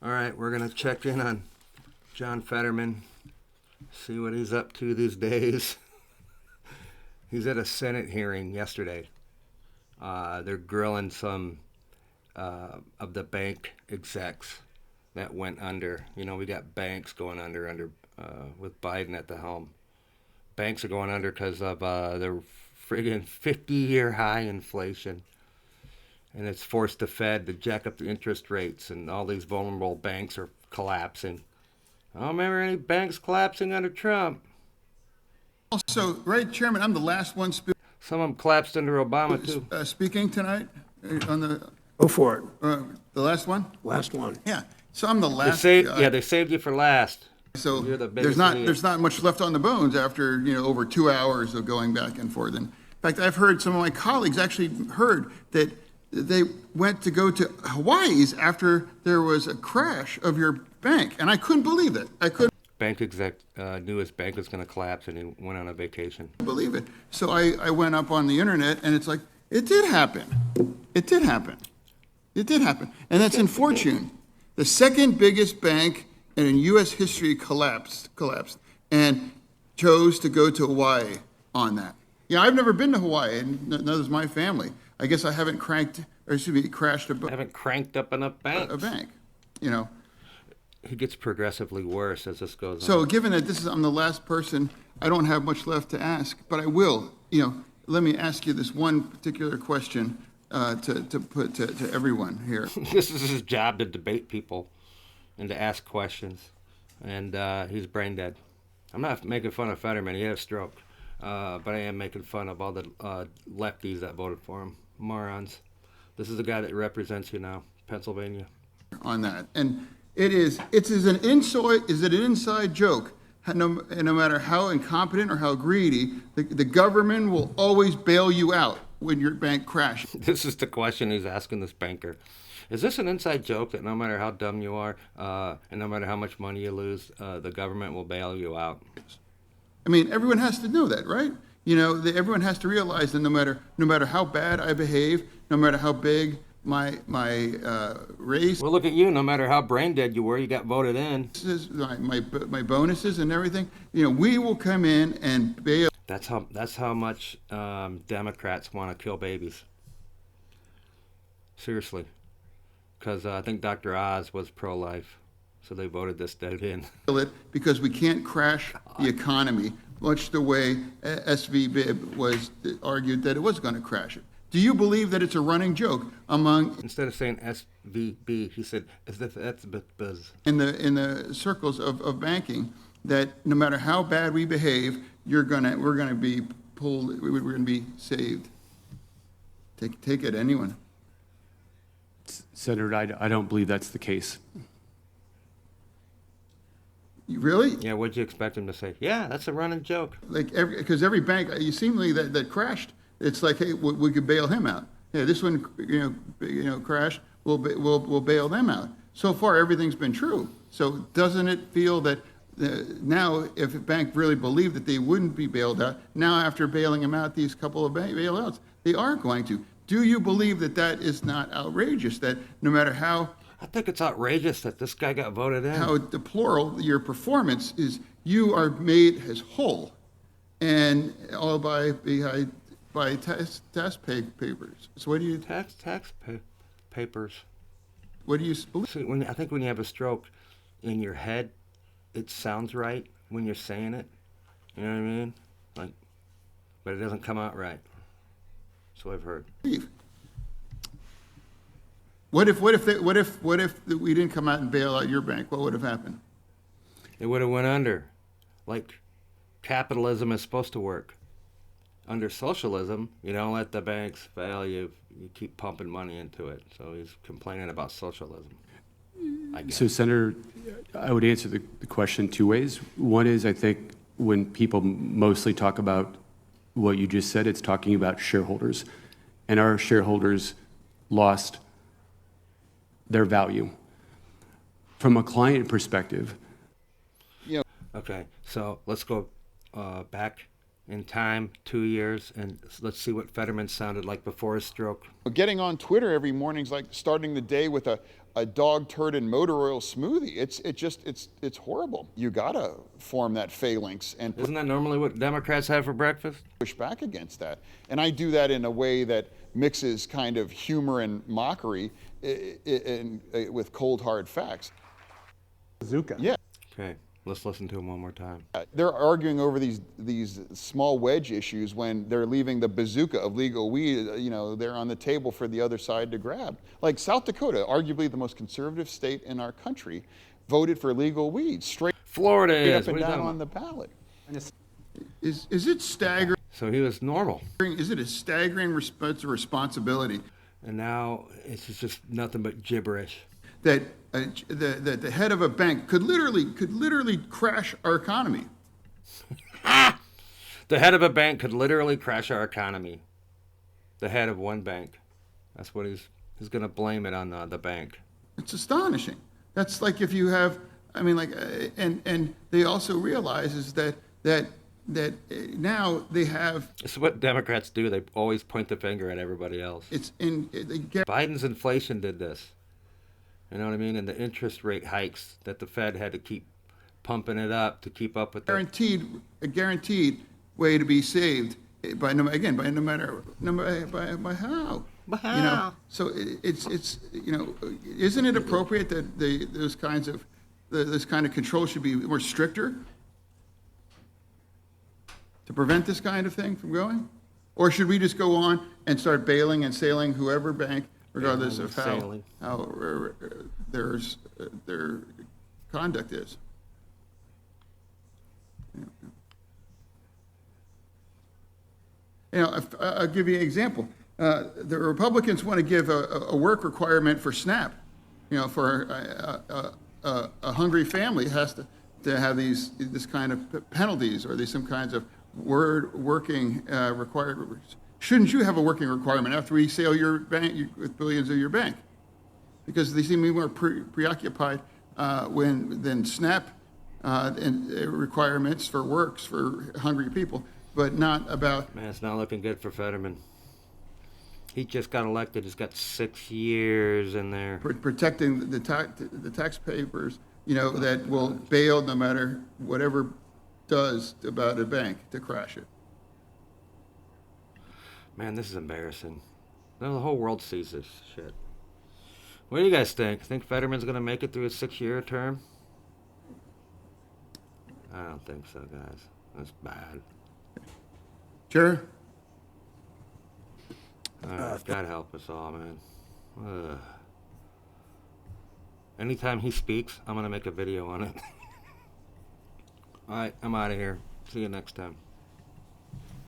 All right, we're going to check in on John Fetterman, see what he's up to these days. He's at a Senate hearing yesterday. They're grilling some of the bank execs that went under. You know, we got banks going under with Biden at the helm. Banks are going under because of their friggin' 50-year high inflation. And it's forced the Fed to jack up the interest rates, and all these vulnerable banks are collapsing. I don't remember any banks collapsing under Trump. Also, right, Chairman, I'm the last one Some of them collapsed under Obama, too. speaking tonight on the Go for it. the last one. Last one. Yeah, so I'm the They last. they saved you for last. So You're the biggest there's not much left on the bones after over 2 hours of going back and forth. And in fact, I've heard some of my colleagues actually heard that they went to go to Hawaii's after there was a crash of your bank, and I couldn't believe it. I couldn't Bank exec knew his bank was going to collapse, and he went on a vacation. believe it. So I went up on the internet, and it's like, it did happen. It did happen. It did happen. And that's in Fortune. The second biggest bank in U.S. history collapsed, and chose to go to Hawaii on that. Yeah, I've never been to Hawaii, and neither does my family. I guess I haven't crashed I haven't cranked up enough banks. a bank, He gets progressively worse as this goes So on. given that I'm the last person, I don't have much left to ask, but I will. Let me ask you this one particular question to put to everyone here. This is his job, to debate people and to ask questions. And he's brain dead. I'm not making fun of Fetterman. He had a stroke. But I am making fun of all the lefties that voted for him. Morons. This is the guy that represents you now, Pennsylvania. On that, and it's an inside joke. No matter how incompetent or how greedy, the government will always bail you out when your bank crashes. This is the question he's asking this banker. Is this an inside joke that no matter how dumb you are, and no matter how much money you lose, the government will bail you out? I mean, everyone has to know that, right? Everyone has to realize that no matter how bad I behave, no matter how big my race, Well, look at you. No matter how brain dead you were, you got voted in. my bonuses and everything, we will come in and bail. That's how much Democrats want to kill babies. Seriously. Because I think Dr. Oz was pro-life, so they voted this dude in. It because we can't crash the economy, much the way SVB was argued that it was going to crash it. Do you believe that it's a running joke Instead of saying SVB, he said that's buzz. in the circles of banking, that no matter how bad we behave, we're gonna be pulled, we're gonna be saved? Take it, anyone. Senator, I don't believe that's the case. Really? Yeah, what'd you expect him to say? Yeah, that's a running joke. Because every bank, you seemingly that crashed, it's like, hey, we could bail him out. Yeah, this one, crashed. We'll bail them out. So far, everything's been true. So doesn't it feel that now, if a bank really believed that they wouldn't be bailed out, now after bailing them out, these couple of bailouts, they are going to? Do you believe that is not outrageous? That no matter how I think it's outrageous that this guy got voted in. how deplorable your performance is, you are made as whole, and all by test papers. So what do you Papers. what do you believe? See, I think when you have a stroke, in your head, it sounds right when you're saying it. You know what I mean? But it doesn't come out right. So I've heard. What if we didn't come out and bail out your bank? What would have happened? It would have went under. Like capitalism is supposed to work. Under socialism, you don't let the banks fail. You keep pumping money into it. So he's complaining about socialism, I guess. So, Senator, I would answer the question two ways. One is, I think when people mostly talk about what you just said, it's talking about shareholders. And our shareholders lost their value. From a client perspective. Okay, so let's go back in time, 2 years, and let's see what Fetterman sounded like before his stroke. Getting on Twitter every morning is like starting the day with a dog turd and motor oil smoothie. It's horrible. You gotta form that phalanx and Isn't that normally what Democrats have for breakfast? push back against that. And I do that in a way that mixes kind of humor and mockery with cold hard facts. Bazooka. Yeah. Okay, let's listen to him one more time. They're arguing over these small wedge issues when they're leaving the bazooka of legal weed, they're on the table for the other side to grab. Like South Dakota, arguably the most conservative state in our country, voted for legal weed straight Florida up is. and What are you down talking on about? the ballot. And Is it staggering? So he was normal, Is it a staggering responsibility and now it's just nothing but gibberish. that the head of a bank could literally crash our economy? The head of a bank could literally crash our economy. The head of one bank. That's what he's going to blame it on the bank. It's astonishing. That's like if you have, and they also realize is that now they have, This is what Democrats do. They always point the finger at everybody else. Biden's inflation did this. You know what I mean? And the interest rate hikes that the Fed had to keep pumping it up to keep up with the a guaranteed way to be saved by how. So isn't it appropriate that this kind of control should be more stricter to prevent this kind of thing from going? Or should we just go on and start bailing and sailing whoever bank, regardless of how their conduct is? I'll give you an example. The Republicans want to give a work requirement for SNAP. For a hungry family has to have this kind of penalties, or there's some kinds of working required. Shouldn't you have a working requirement after we sail your bank with billions of your bank? Because they seem to be more preoccupied than SNAP and requirements for works for hungry people, but not about. Man, it's not looking good for Fetterman. He just got elected. He's got 6 years in there. Protecting the taxpayers, that will bail no matter whatever does about a bank to crash it. Man, this is embarrassing. Now the whole world sees this shit. What do you guys think? Think Fetterman's going to make it through his 6-year term? I don't think so, guys. That's bad. Sure. All right, God help us all, man. Ugh. Anytime he speaks, I'm going to make a video on it. All right, I'm out of here. See you next time.